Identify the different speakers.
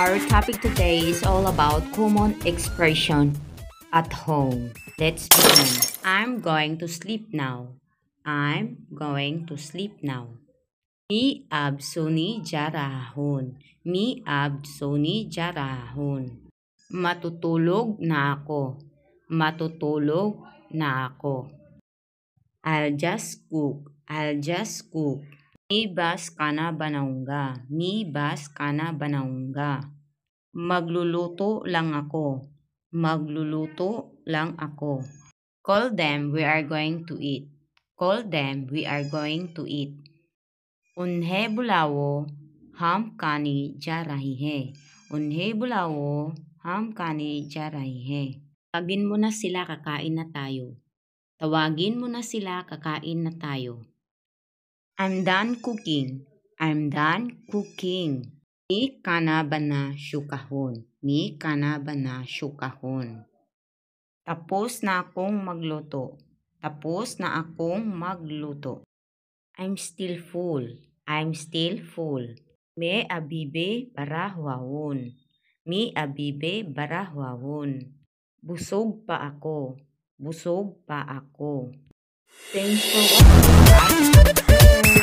Speaker 1: Our topic today is all about common expression at home. Let's begin. I'm going to sleep now. I'm going to sleep now. Mi ab suni jarahon. Mi ab suni jarahon. Matutulog na ako. Matutulog na ako. I'll just cook. I'll just cook. Mi bas kana banaungga. Mi bas kana banaungga. Magluluto lang ako. Magluluto lang ako. Call them, we are going to eat. Call them, we are going to eat. Unhe bulawo, ham kani jarahihe. Unhe bulawo, ham kani jarahihe. Tawagin mo na sila, kakain na tayo. Tawagin mo na sila, kakain na tayo. I'm done cooking. I'm done cooking. Mi kana ba na syukahon? Mi kana ba na syukahon? Tapos na akong magluto. Tapos na akong magluto. I'm still full. I'm still full. Me abibe barahwawon. Mi abibe barahwawon. Busog pa ako. Busog pa ako. Thanks for watching.